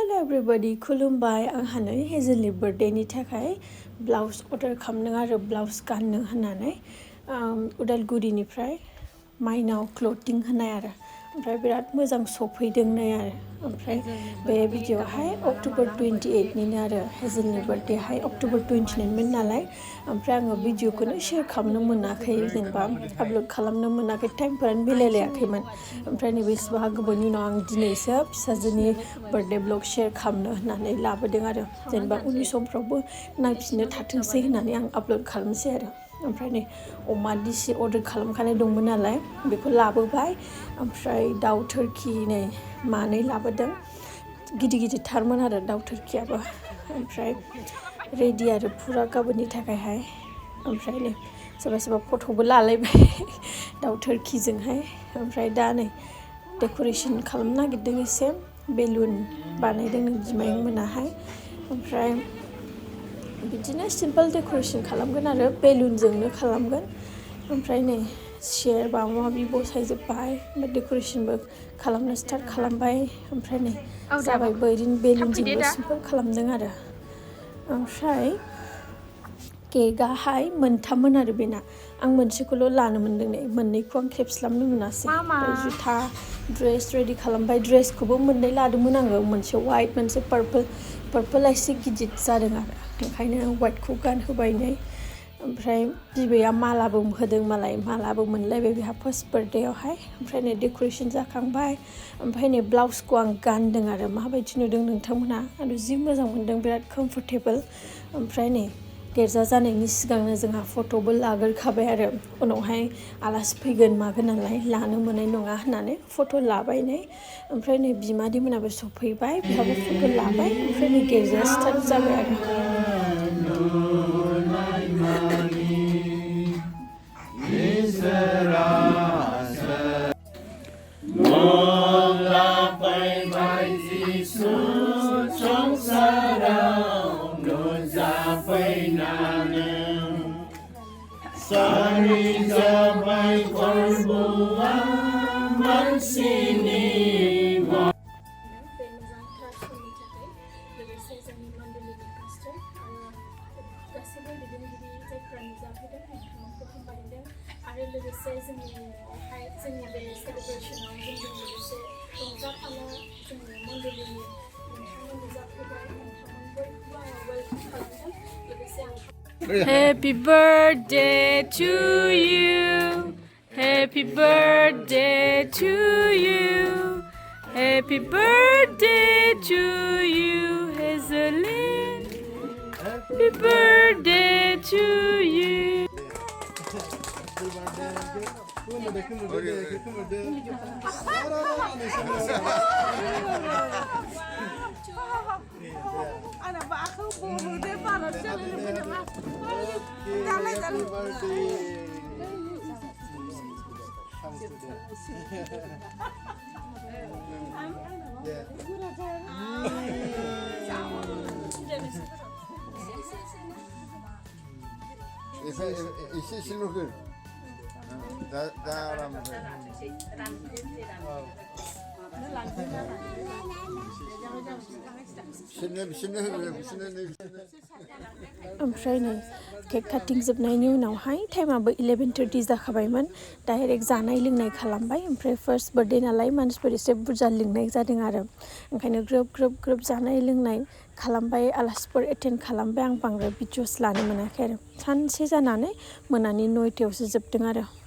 Hello everybody, kulumbai. आं हानै हेजेलनि बर्थडेनि थाखाय blouse order खालामदों आरो ब्लाउज गाननो होननानै उदालगुरिनिफ्राय माइनाव क्लथिं होनाय आरो ओमफ्राय बिराद मोजां सफैदों नै आरो ओमफ्राय बे भिडिअ'आवहाय अक्ट'बर 28 निनो आरो हेजेलनि बर्थडेहाय अक्ट'बर 29 मोन नालाय ओमफ्राय आङो भिडिअ'खौनो शेयार खालामनो मोनाखै जेनेबा आपल'ड खालामनो मोनाखै टाइमफोरानो मिलायलायाखैमोन ओमफ्राय नैबे बेसेबा गोबावनि उनाव आं दिनैसो फिसाजोनि बर्थडे ब्लग शेयार खालामनो होननानै लाबोदों आरो जेनेबा उननि समफ्रावबो नायफिननो थाथोंसै होननानै आं आपल'ड खालामसै आरो ओमफ्राय नै अमा दिसि अर्डार खालामखानाय दंमोन नालाय बेखौ लाबोबाय ओमफ्राय दाउ टर्कि नै मानै लाबोदों गिदिर गिदिरथारमोन आरो दाउ टर्कियाबो ओमफ्राय रेडि आरो फुरा गाबोननि थाखायहाय ओमफ्राय नै सोरबा फट'बो लालायबाय दाउ टर्किजोंहाय ओमफ्राय दा नै डेक'रेसन खालामनो नागिरदों एसे बेलुन बानायदों बिमायं मोनाहाय ओमफ्राय बिदिनो सिम्पोल डेक'रेसन खालामगोन आरो बेलुनजोंनो खालामगोन ओमफ्राय नै चेयार माबा माबि बसायजोब्बाय ओमफ्राय डेक'रेसनबो खालामनो स्टार्ट खालामबाय ओमफ्राय नै जाबायबो ओरैनो बेलुनजोंबो सिम्पोल खालामदों आरो ओमफ्राय केकआहाय मोनथाममोन आरो बेना आं मोनसेखौल' लानो मोनदों नै मोननैखौ आं खेबस्लाबनो मोनासै ओमफ्राय जुथा ड्रेस रेडि खालामबाय ड्रेसखौबो मोननै लादोंमोन आङो मोनसे वाइट मोनसे पार्पल एसे गिदिर जादों आरो ओंखायनो वाइटखौ गानहोबाय नै ओमफ्राय बिबैया मालाबो होदों मालाय मालाबो मोनलायबाय बेहा फार्स्ट बार्थडेआवहाय ओमफ्राय नै डेक'रेसन जाखांबाय ओमफ्राय नै ब्लाउसखौ आं गानदों आरो माबायदि नुदों नोंथांमोनहा आरो जि मोजां मोनदों बिराद कमफर्टेबल ओमफ्राय नै गेरजा जानायनि सिगांनो जोंहा फट'बो लाग्रोखाबाय आरो उनावहाय आलासि फैगोन मागोन नालाय लानो मोननाय नङा होननानै फट' लाबाय नै ओमफ्राय नै बिमादैमोनाबो सफैबाय बेहाबो फट' लाबाय ओमफ्राय नै गेरजाया स्टार्ट जाबाय आरो Sari jabai korbuwa mansini Happy birthday to you. Happy birthday to you. Happy birthday to you, Hazelin. Happy birthday to you. Ana ba ako birthday para sa naman. Happy birthday. İşi şinukur. ओमफ्राय नै cake काटिं जोबनायनि उनावहाय टाइमाबो 11:30 जाखाबायमोन direct जानाय लोंनाय खालामबाय ओमफ्राय first birthday नालाय मानसिफोर एसे बुरजा लिंनाय जादों आरो ओंखायनो ग्रोब जानाय लोंनाय खालामबाय आलासिफोर एटेन्ड खालामबाय आं बांद्राय भिडिअस लानो मोनाखै आरो सानसे जानानै मोनानि 9टायावसो जोबदों आरो